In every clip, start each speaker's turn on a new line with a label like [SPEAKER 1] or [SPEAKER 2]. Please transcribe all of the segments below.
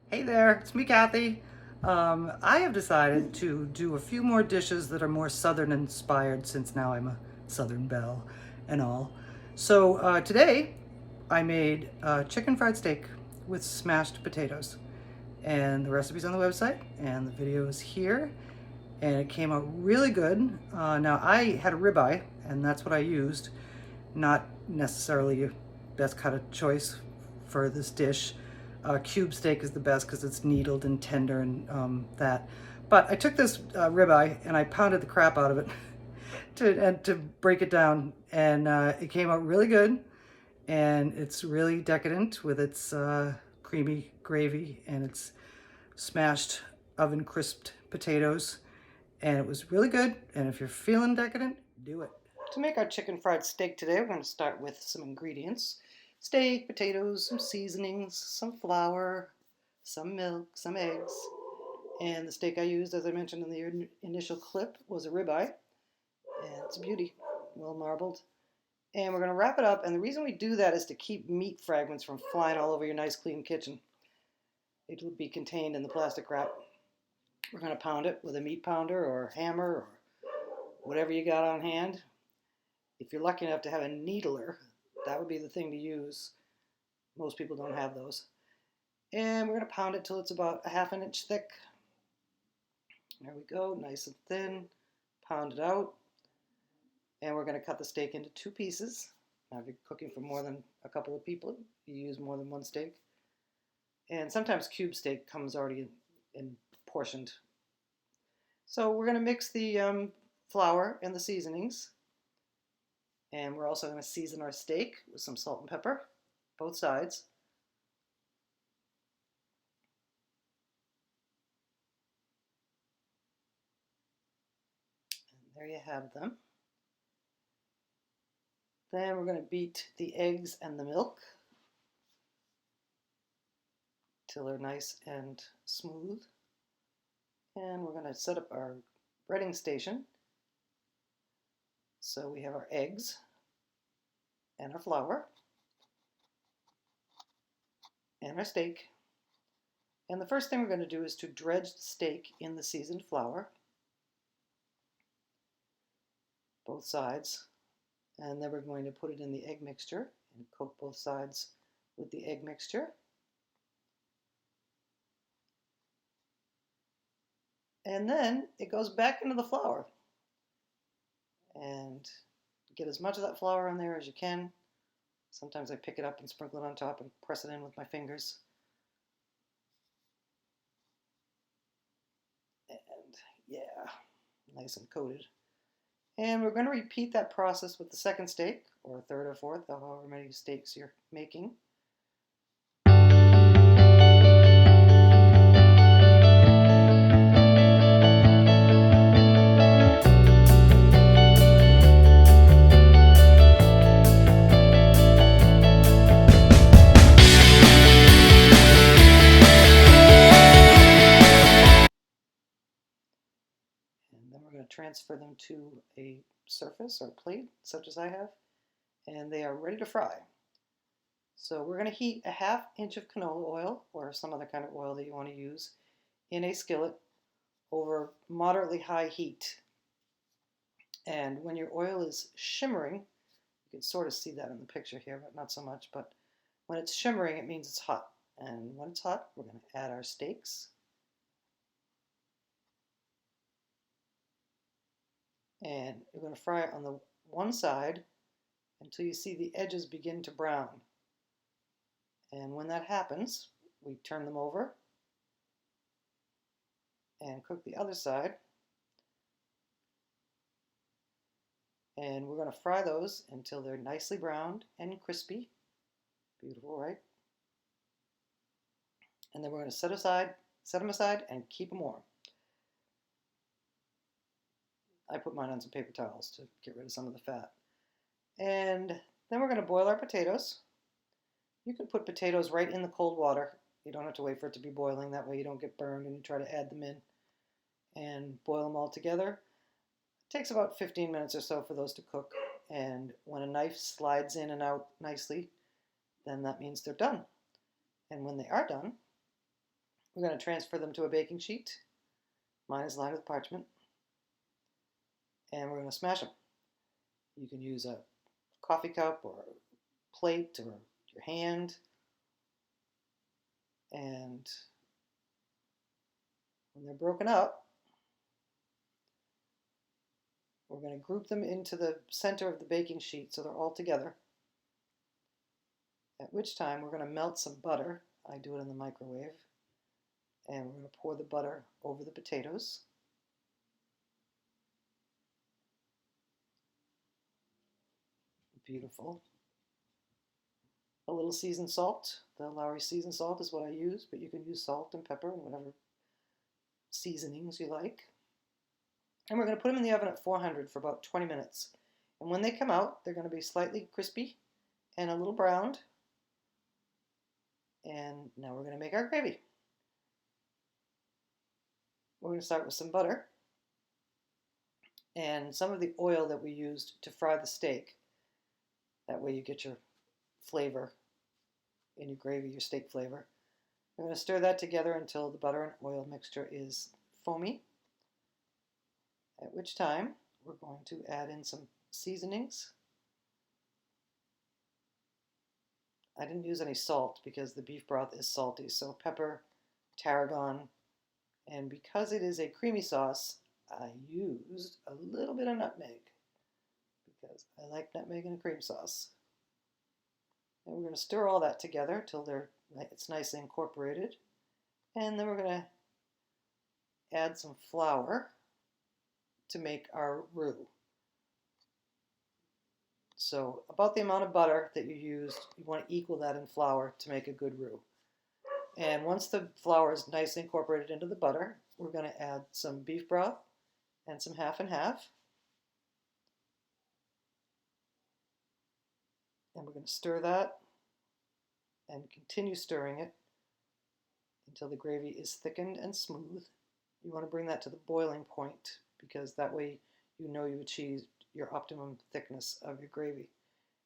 [SPEAKER 1] Hey there, it's me, Kathy. I have decided to do a few more dishes that are more Southern inspired since now I'm a Southern belle and all. So today I made chicken fried steak with smashed potatoes. And the recipe's on the website and the video is here. And it came out really good. Now I had a ribeye and that's what I used. Not necessarily your best cut of choice for this dish. Cube steak is the best because it's needled and tender and that. But I took this ribeye and I pounded the crap out of it to break it down, and it came out really good. And it's really decadent with its creamy gravy and its smashed oven crisped potatoes, and it was really good. And if you're feeling decadent, do it. To make our chicken fried steak today, we're going to start with some ingredients: steak, potatoes, some seasonings, some flour, some milk, some eggs. And the steak I used, as I mentioned in the initial clip, was a ribeye, and it's a beauty, well marbled. And we're going to wrap it up, and the reason we do that is to keep meat fragments from flying all over your nice clean kitchen. It will be contained in the plastic wrap. We're going to pound it with a meat pounder or hammer or whatever you got on hand. If you're lucky enough to have a needler, that would be the thing to use. Most people don't have those. And we're going to pound it till it's about a half an inch thick. There we go, nice and thin. Pound it out. And we're going to cut the steak into two pieces. Now, if you're cooking for more than a couple of people, you use more than one steak. And sometimes cube steak comes already in portioned. So we're going to mix the flour and the seasonings. And we're also going to season our steak with some salt and pepper, both sides. And there you have them. Then we're going to beat the eggs and the milk till they're nice and smooth. And we're going to set up our breading station. So we have our eggs and our flour and our steak. And the first thing we're going to do is to dredge the steak in the seasoned flour, both sides. And then we're going to put it in the egg mixture and coat both sides with the egg mixture. And then it goes back into the flour. And get as much of that flour in there as you can. Sometimes I pick it up and sprinkle it on top and press it in with my fingers. And yeah, nice and coated. And we're going to repeat that process with the second steak, or third or fourth, however many steaks you're making. And then we're going to transfer them to a surface or plate, such as I have, and they are ready to fry. So we're going to heat a half inch of canola oil, or some other kind of oil that you want to use, in a skillet over moderately high heat. And when your oil is shimmering, you can sort of see that in the picture here, but not so much. But when it's shimmering, it means it's hot. And when it's hot, we're going to add our steaks. And we're going to fry it on the one side until you see the edges begin to brown. And when that happens, we turn them over and cook the other side. And we're going to fry those until they're nicely browned and crispy. Beautiful, right? And then we're going to set them aside and keep them warm. I put mine on some paper towels to get rid of some of the fat. And then we're going to boil our potatoes. You can put potatoes right in the cold water. You don't have to wait for it to be boiling. That way you don't get burned when you try to add them in. And boil them all together. It takes about 15 minutes or so for those to cook. And when a knife slides in and out nicely, then that means they're done. And when they are done, We're going to transfer them to a baking sheet. Mine is lined with parchment. And we're going to smash them. You can use a coffee cup or a plate or your hand. And when they're broken up, we're going to group them into the center of the baking sheet so they're all together. At which time we're going to melt some butter. I do it in the microwave. And we're going to pour the butter over the potatoes. Beautiful. A little seasoned salt. The Lowry seasoned salt is what I use, but you can use salt and pepper and whatever seasonings you like. And we're going to put them in the oven at 400 for about 20 minutes. And when they come out, they're going to be slightly crispy and a little browned. And now we're going to make our gravy. We're going to start with some butter and some of the oil that we used to fry the steak. That way you get your flavor in your gravy, your steak flavor. We're going to stir that together until the butter and oil mixture is foamy. At which time we're going to add in some seasonings. I didn't use any salt because the beef broth is salty, so pepper, tarragon, and because it is a creamy sauce, I used a little bit of nutmeg because I like nutmeg in a cream sauce. And we're going to stir all that together till it's nicely incorporated. And then we're going to add some flour to make our roux. So about the amount of butter that you used, you want to equal that in flour to make a good roux. And once the flour is nicely incorporated into the butter, we're going to add some beef broth and some half and half. And we're going to stir that and continue stirring it until the gravy is thickened and smooth. You want to bring that to the boiling point because that way you know you've achieved your optimum thickness of your gravy.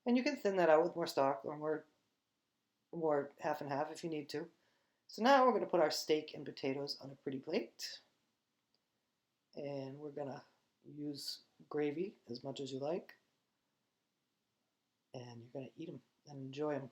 [SPEAKER 1] And you can thin that out with more stock or more half and half if you need to. So now we're going to put our steak and potatoes on a pretty plate. And we're going to use gravy as much as you like. And you're going to eat them and enjoy them.